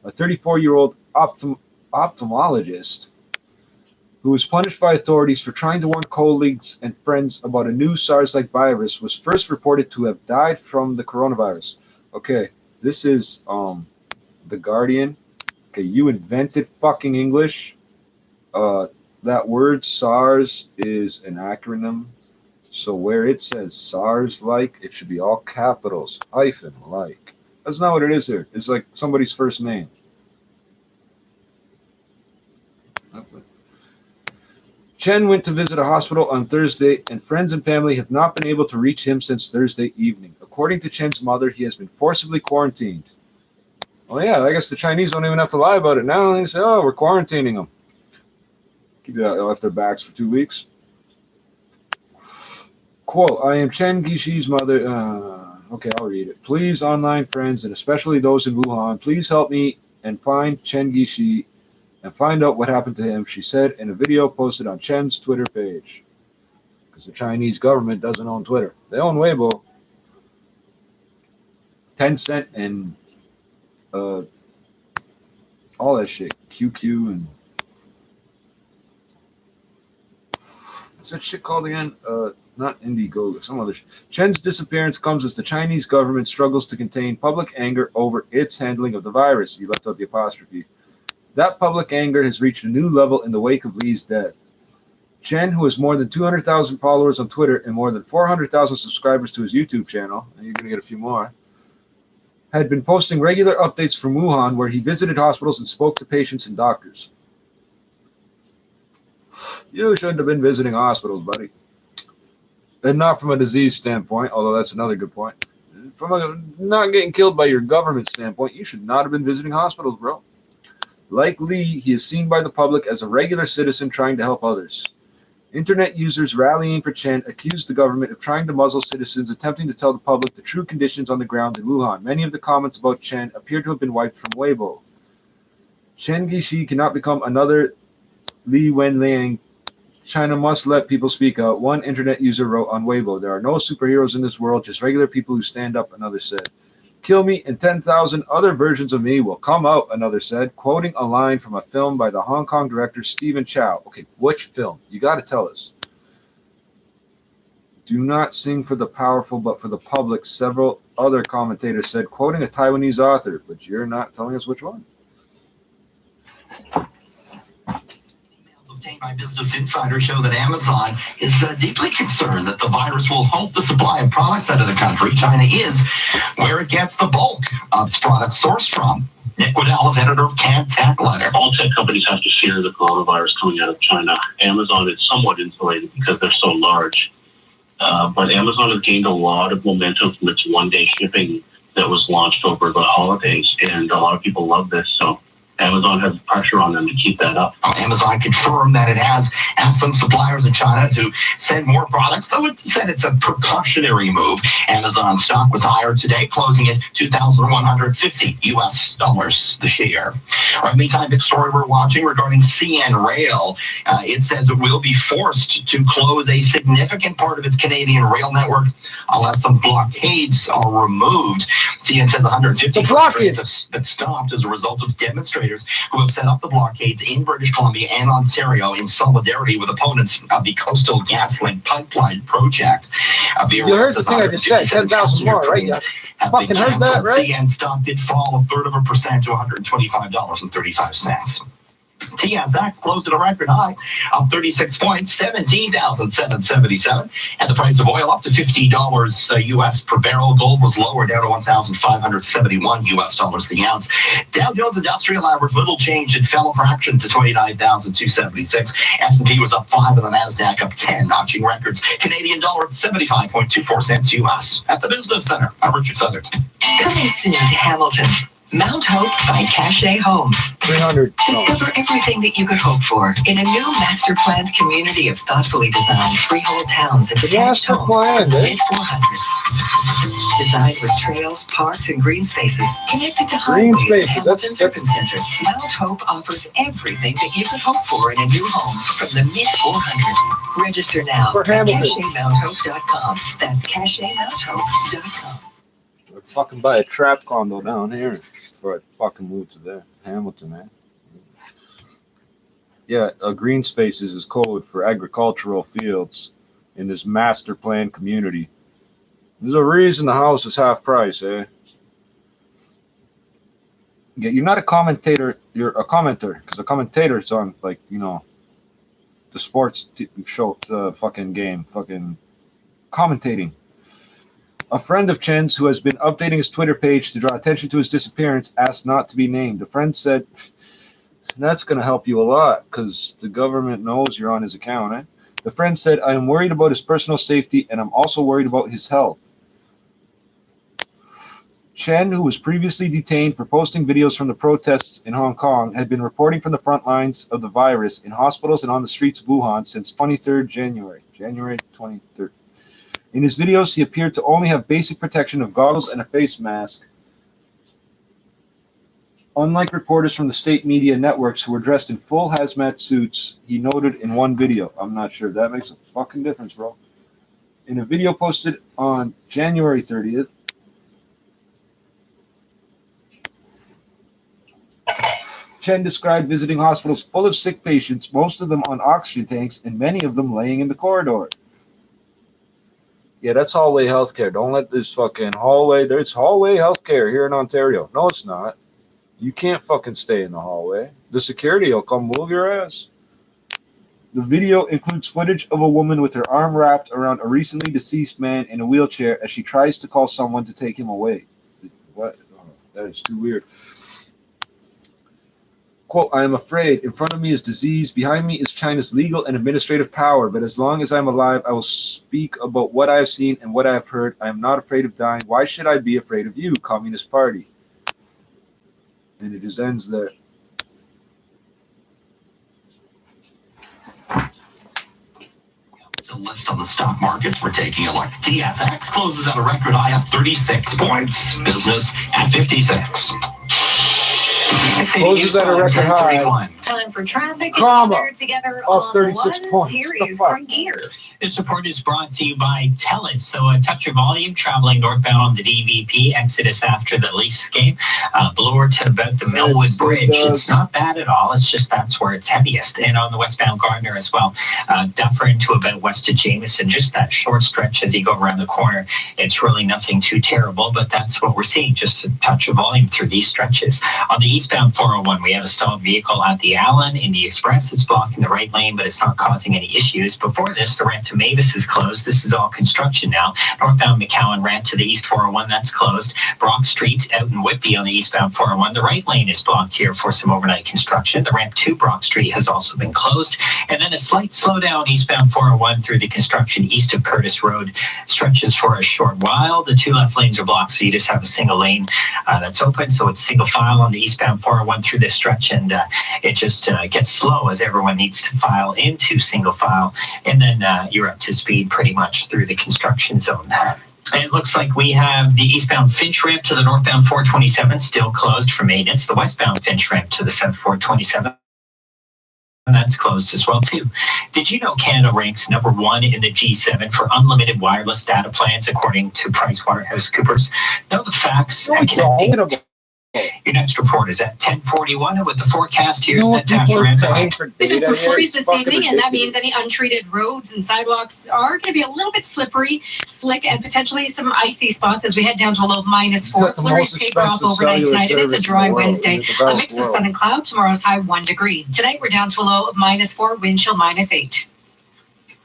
a 34-year-old ophthalmologist who was punished by authorities for trying to warn colleagues and friends about a new SARS-like virus, was first reported to have died from the coronavirus. Okay, this is The Guardian. Okay, you invented fucking English. That word SARS is an acronym. So where it says SARS-like, it should be all capitals, hyphen, like. That's not what it is here. It's like somebody's first name. Chen went to visit a hospital on Thursday, and friends and family have not been able to reach him since Thursday evening. According to Chen's mother, he has been forcibly quarantined. Well, yeah, I guess the Chinese don't even have to lie about it now. They say, oh, we're quarantining them. Keep it off their backs for 2 weeks. Quote, I am Chen Guixi's mother. Okay, I'll read it. Please, online friends, and especially those in Wuhan, please help me and find Chen Guixi and find out what happened to him, she said in a video posted on Chen's Twitter page. Because the Chinese government doesn't own Twitter. They own Weibo. Tencent and all that shit. QQ and... What's that shit called again? Not Indiegogo, some other shit. Chen's disappearance comes as the Chinese government struggles to contain public anger over its handling of the virus. He left out the apostrophe. That public anger has reached a new level in the wake of Li's death. Chen, who has more than 200,000 followers on Twitter and more than 400,000 subscribers to his YouTube channel, and you're going to get a few more, had been posting regular updates from Wuhan where he visited hospitals and spoke to patients and doctors. You shouldn't have been visiting hospitals, buddy. And not from a disease standpoint, although that's another good point. From a not getting killed by your government standpoint, you should not have been visiting hospitals, bro. Like Li, he is seen by the public as a regular citizen trying to help others. Internet users rallying for Chen accused the government of trying to muzzle citizens attempting to tell the public the true conditions on the ground in Wuhan. Many of the comments about Chen appear to have been wiped from Weibo. Chen Guixi cannot become another Li Wenliang. China must let people speak out. One internet user wrote on Weibo, there are no superheroes in this world, just regular people who stand up, another said. Kill me and 10,000 other versions of me will come out, another said, quoting a line from a film by the Hong Kong director Stephen Chow. Okay, which film? You got to tell us. Do not sing for the powerful, but for the public, several other commentators said, quoting a Taiwanese author, but you're not telling us which one. Obtained by Business Insider show that Amazon is deeply concerned that the virus will halt the supply of products out of the country. China is where it gets the bulk of its products sourced from. Nick Waddell is editor of Can't Tech Letter. All tech companies have to fear the coronavirus coming out of China. Amazon is somewhat insulated because they're so large. But Amazon has gained a lot of momentum from its one-day shipping that was launched over the holidays, and a lot of people love this. So Amazon has pressure on them to keep that up. Amazon confirmed that it has asked some suppliers in China to send more products, though it said it's a precautionary move. Amazon stock was higher today, closing at $2,150 the share. All right, meantime, big story we're watching regarding CN Rail. It says it will be forced to close a significant part of its Canadian rail network unless some blockades are removed. CN says 150 trains have been stopped as a result of demonstrators who have set up the blockades in British Columbia and Ontario in solidarity with opponents of the Coastal GasLink pipeline project. You heard the thing I just said, 10,000 more, right? Yeah. Fucking heard that, right? CN stock did fall 1/3% to $125.35. TSX closed at a record high, up 36 points, 17,777, and the price of oil up to $50 US per barrel. Gold was lower, down to $1,571 US the ounce. Dow Jones Industrial Average little change, it fell a fraction to 29,276. S&P was up 5 and the Nasdaq up 10, notching records. Canadian dollar at 75.24 cents US. At the Business Center, I'm Richard Sutter. Coming soon to Hamilton. Mount Hope by Cachet Homes. 300. Discover everything that you could hope for in a new master-planned community of thoughtfully designed freehold towns and detached homes in the mid-400s. Designed with trails, parks, and green spaces connected to highways and Hamilton's urban center, Mount Hope offers everything that you could hope for in a new home from the mid-400s. Register now at CachetMountHope.com. That's CachetMountHope.com. Fucking buy a trap condo down here. before I fucking moved to there. Hamilton, man. Yeah, green spaces is code for agricultural fields in this master plan community. There's a reason the house is half price, eh? Yeah, you're not a commentator, you're a commenter, because a commentator is on, like, you know, the sports show, the fucking game, fucking commentating. A friend of Chen's who has been updating his Twitter page to draw attention to his disappearance asked not to be named. The friend said, that's going to help you a lot because the government knows you're on his account, eh? The friend said, I am worried about his personal safety and I'm also worried about his health. Chen, who was previously detained for posting videos from the protests in Hong Kong, had been reporting from the front lines of the virus in hospitals and on the streets of Wuhan since January 23rd. In his videos, he appeared to only have basic protection of goggles and a face mask. Unlike reporters from the state media networks who were dressed in full hazmat suits, he noted in one video. I'm not sure. That makes a fucking difference, bro. In a video posted on January 30th, Chen described visiting hospitals full of sick patients, most of them on oxygen tanks, and many of them laying in the corridor. Yeah, that's hallway healthcare. Don't let this fucking hallway. There's hallway healthcare here in Ontario. No, it's not. You can't fucking stay in the hallway. The security will come move your ass. The video includes footage of a woman with her arm wrapped around a recently deceased man in a wheelchair as she tries to call someone to take him away. What? Oh, that is too weird. Quote, I am afraid. In front of me is disease. Behind me is China's legal and administrative power. But as long as I'm alive, I will speak about what I have seen and what I have heard. I am not afraid of dying. Why should I be afraid of you, Communist Party? And it just ends there. The list on the stock markets we're taking a look. TSX closes at a record high up 36 points. Business at 56. Closes at a record high. Time for traffic. Comma. Together Up on 36 the points. Here is Frank Gear. This report is brought to you by TELUS. So a touch of volume traveling northbound on the DVP, exodus after the Leafs game, blower to about the Millwood Bridge. It's not bad at all. It's just that's where it's heaviest. And on the westbound Gardner as well, Dufferin to about west of Jameson, just that short stretch as you go around the corner. It's really nothing too terrible, but that's what we're seeing, just a touch of volume through these stretches. On the eastbound 401, we have a stalled vehicle at the Allen in the Express. It's blocking the right lane, but it's not causing any issues. Before this, the ramp to Mavis is closed. This is all construction now. Northbound McCowan ramp to the east 401, that's closed. Brock Street out in Whitby on the eastbound 401. The right lane is blocked here for some overnight construction. The ramp to Brock Street has also been closed. And then a slight slowdown eastbound 401 through the construction east of Curtis Road stretches for a short while. The two left lanes are blocked, so you just have a single lane that's open. So it's single file on the eastbound 401 through this stretch, and it just gets slow as everyone needs to file into single file. And then you're up to speed pretty much through the construction zone. It looks like we have the eastbound Finch ramp to the northbound 427 still closed for maintenance. The westbound Finch ramp to the south 427. And that's closed as well, too. Did you know Canada ranks #1 in the G7 for unlimited wireless data plans, according to PricewaterhouseCoopers? Know the facts and connecting. Your next report is at 10:41, and with the forecast, here's Natasha Ramsey. We've got some flurries this evening, and that means any untreated roads and sidewalks are going to be a little bit slippery, slick, and potentially some icy spots as we head down to a low of -4. Flurries taper off overnight tonight, and it's a dry Wednesday. A mix of sun and cloud. Tomorrow's high 1 degree. Tonight, we're down to a low of -4, wind chill -8.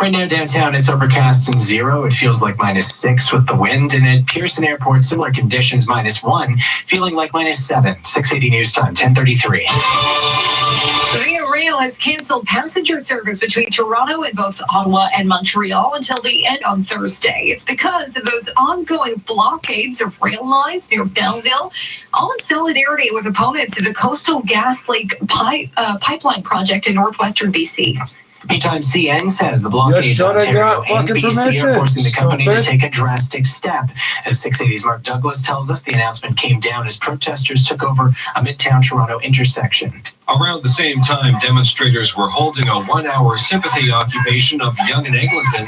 Right now downtown, it's overcast and 0. It feels like -6 with the wind. And at Pearson Airport, similar conditions, -1, feeling like -7. 680 News Time, 10:33. Via Rail has canceled passenger service between Toronto and both Ottawa and Montreal until the end on Thursday. It's because of those ongoing blockades of rail lines near Belleville, all in solidarity with opponents of the Coastal GasLink pipeline project in northwestern BC. Meantime, CN says the blockades Yes, in Ontario I got and fucking BC permission. are forcing the company to Stupid. take a drastic step. As 680's Mark Douglas tells us, the announcement came down as protesters took over a Midtown Toronto intersection. Around the same time, demonstrators were holding a 1-hour sympathy occupation of Yonge and Eglinton.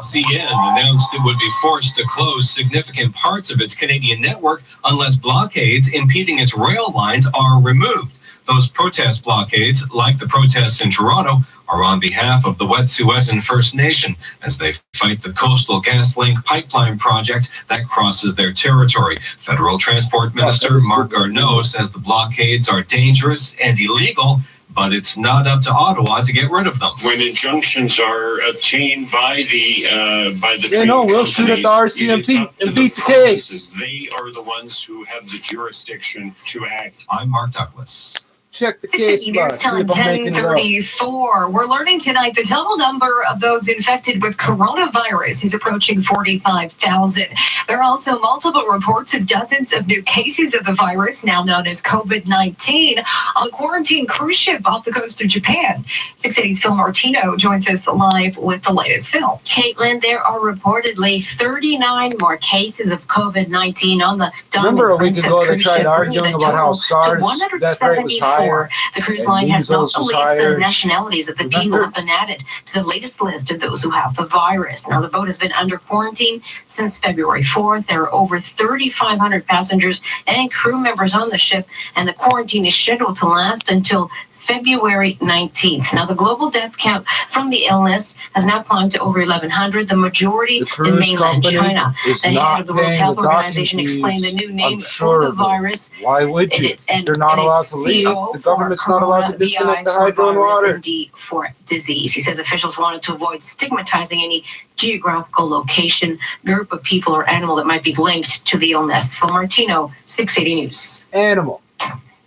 CN announced it would be forced to close significant parts of its Canadian network unless blockades impeding its rail lines are removed. Those protest blockades, like the protests in Toronto, are on behalf of the Wet'suwet'en First Nation as they fight the Coastal GasLink pipeline project that crosses their territory. Federal Transport Minister Marc Garneau says the blockades are dangerous and illegal, but it's not up to Ottawa to get rid of them. When injunctions are obtained by the we'll shoot at the RCMP and beat the case. They are the ones who have the jurisdiction to act. I'm Mark Douglas. Check the case News time 10:34. We're learning tonight the total number of those infected with coronavirus is approaching 45,000. There are also multiple reports of dozens of new cases of the virus, now known as COVID-19, on a quarantine cruise ship off the coast of Japan. 680's Phil Martino joins us live with the latest. Phil. Caitlin, there are reportedly 39 more cases of COVID-19 on the Remember a week ago they tried arguing about how SARS death rate was higher? The cruise line has not released the nationalities of the people who have been added to the latest list of those who have the virus. Now, the boat has been under quarantine since February 4th. There are over 3,500 passengers and crew members on the ship, and the quarantine is scheduled to last until February 19th. Now, the global death count from the illness has now climbed to over 1,100, the majority in mainland China. The head of the World Health Organization explained the new name for the virus. Why would you? They're not allowed to leave. The government's not allowed to disconnect the hydro and water. And D for disease. He says officials wanted to avoid stigmatizing any geographical location, group of people, or animal that might be linked to the illness. Phil Martino, 680 News. Animal.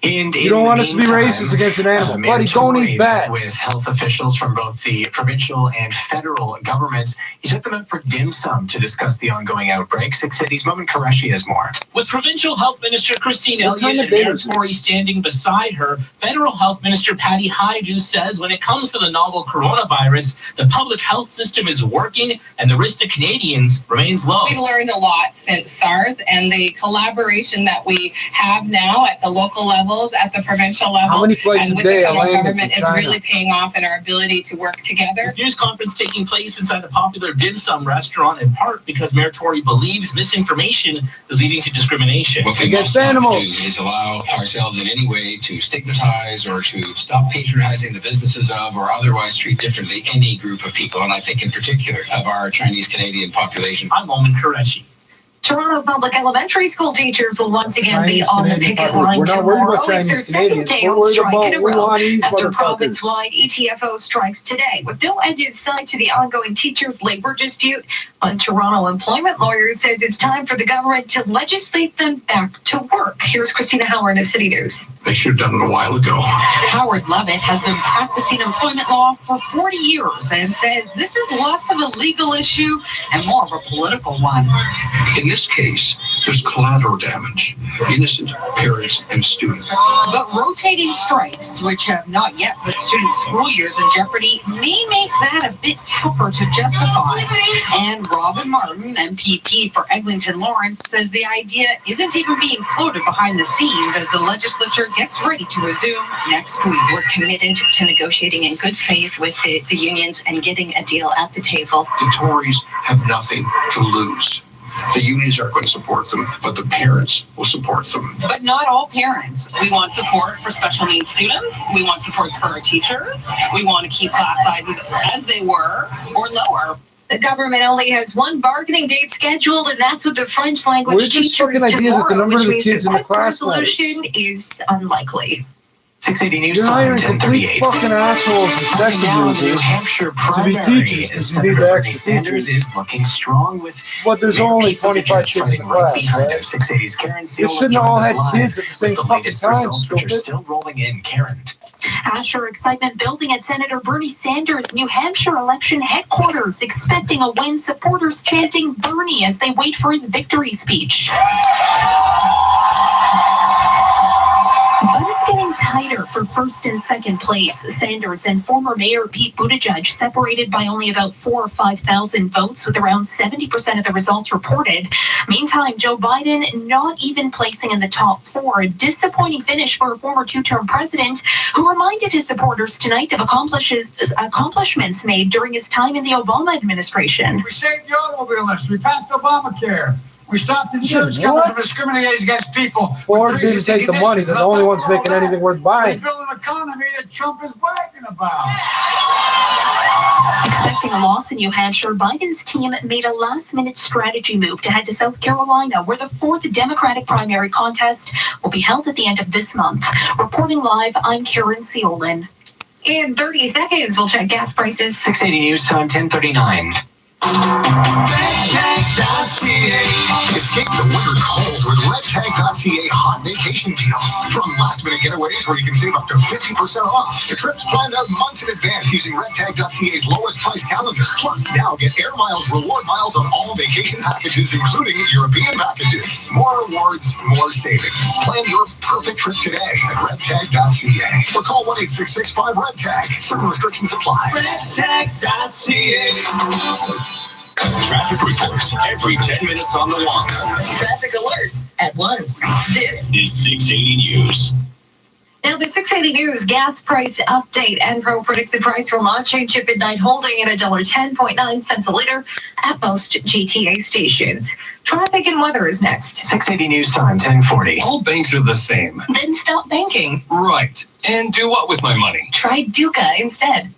You don't want us to be racist against an animal. Buddy, don't eat bats. With health officials from both the provincial and federal governments, he took them out for dim sum to discuss the ongoing outbreak. 680's Momin Qureshi has more. With Provincial Health Minister Christine Elliott and Mayor Tory standing beside her, Federal Health Minister Patty Hajdu says when it comes to the novel coronavirus, the public health system is working and the risk to Canadians remains low. We've learned a lot since SARS, and the collaboration that we have now at the local levels, at the provincial level, how many flights and a with day the federal government is really paying off in our ability to work together. This news conference taking place inside the popular dim sum restaurant, in part because Mayor Tory believes misinformation is leading to discrimination. What we must not do is allow ourselves in any way to stigmatize or to stop patronizing the businesses of or otherwise treat differently any group of people, and I think in particular of our Chinese Canadian population. I'm Momin Qureshi. Toronto Public Elementary School teachers will once again be on the picket line tomorrow. It's their second day on strike in a row after province-wide ETFO strikes today. With no end in sight to the ongoing teachers' labor dispute, one Toronto employment lawyer says it's time for the government to legislate them back to work. Here's Christina Howard of City News. They should have done it a while ago. Howard Lovett has been practicing employment law for 40 years and says this is less of a legal issue and more of a political one. In this case, there's collateral damage, innocent parents and students. But rotating strikes, which have not yet put students' school years in jeopardy, may make that a bit tougher to justify. And Robin Martin, MPP for Eglinton Lawrence, says the idea isn't even being floated behind the scenes as the legislature gets ready to resume next week. We're committed to negotiating in good faith with the unions and getting a deal at the table. The Tories have nothing to lose. The unions aren't going to support them, but the parents will support them. But not all parents. We want support for special needs students. We want supports for our teachers. We want to keep class sizes as they were or lower. The government only has one bargaining date scheduled, and that's with the French language teachers tomorrow, which means a quick resolution is unlikely. 680 News Time, 1038. Fucking assholes and sex abusers to be teachers because you need the extra Sanders teachers. is looking strong with. But there's only 25 kids in the class, right? 680's Karen They shouldn't all had kids at the same fucking time, stupid. Still rolling in, Karen. Asher excitement building at Senator Bernie Sanders' New Hampshire election headquarters, expecting a win, supporters chanting Bernie as they wait for his victory speech. But it's getting tighter for first and second place. Sanders and former Mayor Pete Buttigieg separated by only about 4,000 or 5,000 votes, with around 70% of the results reported. Meantime, Joe Biden not even placing in the top 4. A disappointing finish for a former two-term president who reminded his supporters tonight of accomplishments made during his time in the Obama administration. We saved the automobile industry. We passed Obamacare. We stopped insurance companies from discriminating against people. Ford didn't take the money. They're the only ones making anything worth buying. We built an economy that Trump is bragging about. Expecting a loss in New Hampshire, Biden's team made a last-minute strategy move to head to South Carolina, where the 4th Democratic primary contest will be held at the end of this month. Reporting live, I'm Karen Seolin. In 30 seconds, we'll check gas prices. 680 News Time, 10:39. Escape the winter cold with RedTag.ca hot vacation deals. From last-minute getaways where you can save up to 50% off to trips planned out months in advance using RedTag.ca's lowest price calendar. Plus, now get Air Miles reward miles on all vacation packages, including European packages. More rewards, more savings. Plan your perfect trip today at RedTag.ca or call 1-866-5-REDTAG. Certain restrictions apply. RedTag.ca. Traffic reports every 10 minutes on the ones. Traffic alerts at once. This is 680 News. Now, the 680 News gas price update. Enpro predicts the price will not change at midnight, holding at $1.10.9 a liter at most GTA stations. Traffic and weather is next. 680 News Time, 10:40. All banks are the same. Then stop banking. Right. And do what with my money? Try Duca instead.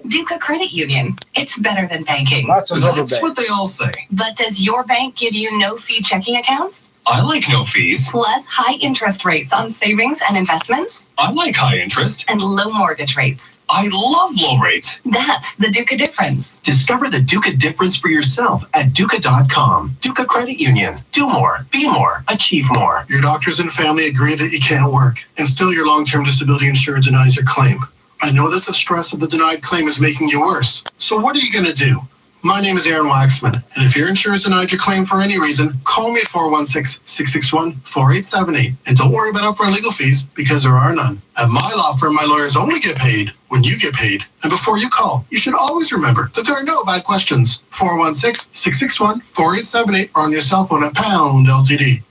Duca Credit Union. It's better than banking. That's what they all say. But does your bank give you no-fee checking accounts? I like no fees. Plus high interest rates on savings and investments? I like high interest. And low mortgage rates. I love low rates. That's the Duca difference. Discover the Duca difference for yourself at Duca.com. Duca Credit Union. Do more, be more, achieve more. Your doctors and family agree that you can't work, and still your long-term disability insurer denies your claim. I know that the stress of the denied claim is making you worse. So what are you going to do? My name is Aaron Waxman, and if your insurance denied your claim for any reason, call me at 416-661-4878. And don't worry about upfront legal fees, because there are none. At my law firm, my lawyers only get paid when you get paid. And before you call, you should always remember that there are no bad questions. 416-661-4878 or on your cell phone at pound LTD.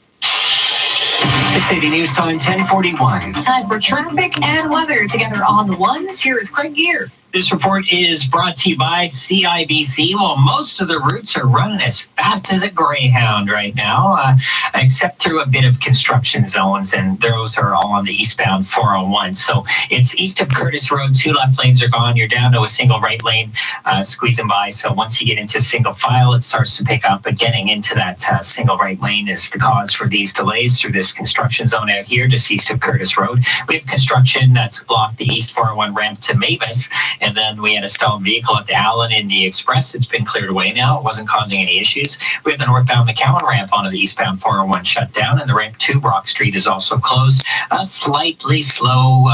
680 News Time, 10:41. Time for traffic and weather together on the ones. Here is Craig Gear. This report is brought to you by CIBC. Well, most of the routes are running as fast as a Greyhound right now, except through a bit of construction zones, and those are all on the eastbound 401. So it's east of Curtis Road, 2 left lanes are gone. You're down to a single right lane squeezing by. So once you get into single file, it starts to pick up. But getting into that single right lane is the cause for these delays through this construction zone out here, just east of Curtis Road. We have construction that's blocked the east 401 ramp to Mavis. And then we had a stalled vehicle at the Allen in the Express. It's been cleared away now. It wasn't causing any issues. We have the northbound McCowan ramp onto the eastbound 401 shut down, and the ramp to Brock Street is also closed. A slightly slow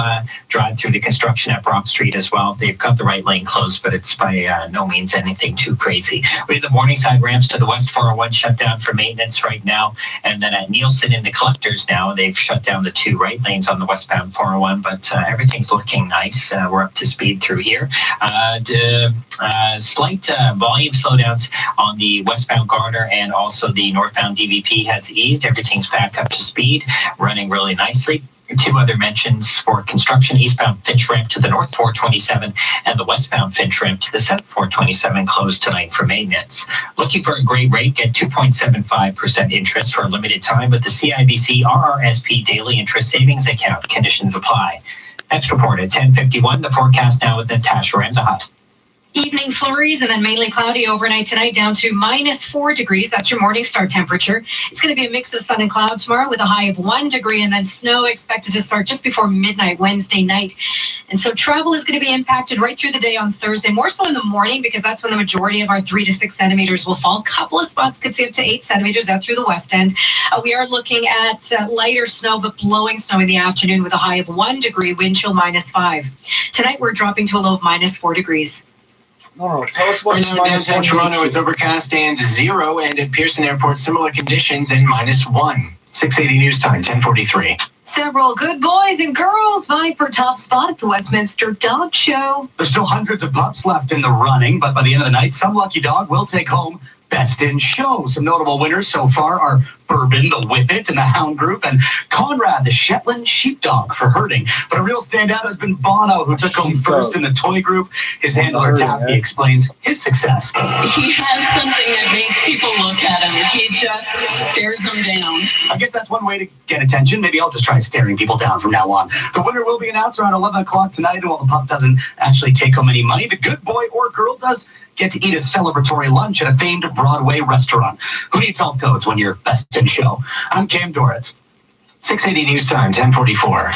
drive through the construction at Brock Street as well. They've got the right lane closed, but it's by no means anything too crazy. We have the Morningside ramps to the west 401 shut down for maintenance right now. And then at Nielsen in the collectors now, they've shut down the 2 right lanes on the westbound 401, but everything's looking nice. We're up to speed through here. Slight volume slowdowns on the westbound Garner, and also the northbound DVP has eased. Everything's back up to speed, running really nicely. 2 other mentions for construction: eastbound Finch ramp to the north 427 and the westbound Finch ramp to the south 427 closed tonight for maintenance. Looking for a great rate, get 2.75% interest for a limited time with the CIBC RRSP daily interest savings account. Conditions apply. Next report at 10:51. The forecast now with Natasha Ramzahot. Evening flurries and then mainly cloudy overnight tonight, down to -4 degrees. That's your morning start temperature. It's going to be a mix of sun and cloud tomorrow with a high of 1 degree, and then snow expected to start just before midnight Wednesday night. And so travel is going to be impacted right through the day on Thursday, more so in the morning, because that's when the majority of our 3 to 6 centimeters will fall. A couple of spots could see up to 8 centimeters out through the west end. We are looking at lighter snow, but blowing snow in the afternoon with a high of 1 degree, wind chill -5. Tonight we're dropping to a low of -4 degrees. No, tell us right now in downtown Toronto, it's overcast and 0, and at Pearson Airport, similar conditions and -1. 680 News Time, 10:43. Several good boys and girls vying for top spot at the Westminster Dog Show. There's still hundreds of pups left in the running, but by the end of the night, some lucky dog will take home Best in Show. Some notable winners so far are Bourbon, the Whippet, and the Hound Group, and Conrad, the Shetland Sheepdog for herding. But a real standout has been Bono, who took home first in the Toy Group. His handler, Taffy, explains his success. He has something that makes people look at him. He just stares them down. I guess that's one way to get attention. Maybe I'll just try staring people down from now on. The winner will be announced around 11 o'clock tonight, and while the pup doesn't actually take home any money, the good boy or girl does get to eat a celebratory lunch at a famed Broadway restaurant. Who needs health codes when you're Best in Show? I'm Cam Doritz. 680 News Time, 1044.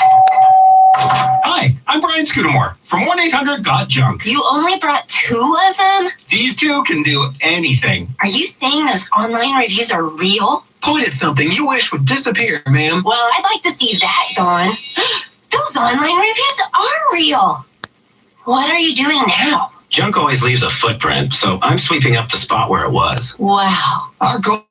Hi, I'm Brian Scudamore from 1-800-GOT-JUNK. You only brought 2 of them? These 2 can do anything. Are you saying those online reviews are real? Point at something you wish would disappear, ma'am. Well, I'd like to see that gone. Those online reviews are real. What are you doing now? Junk always leaves a footprint, so I'm sweeping up the spot where it was. Wow. Our goal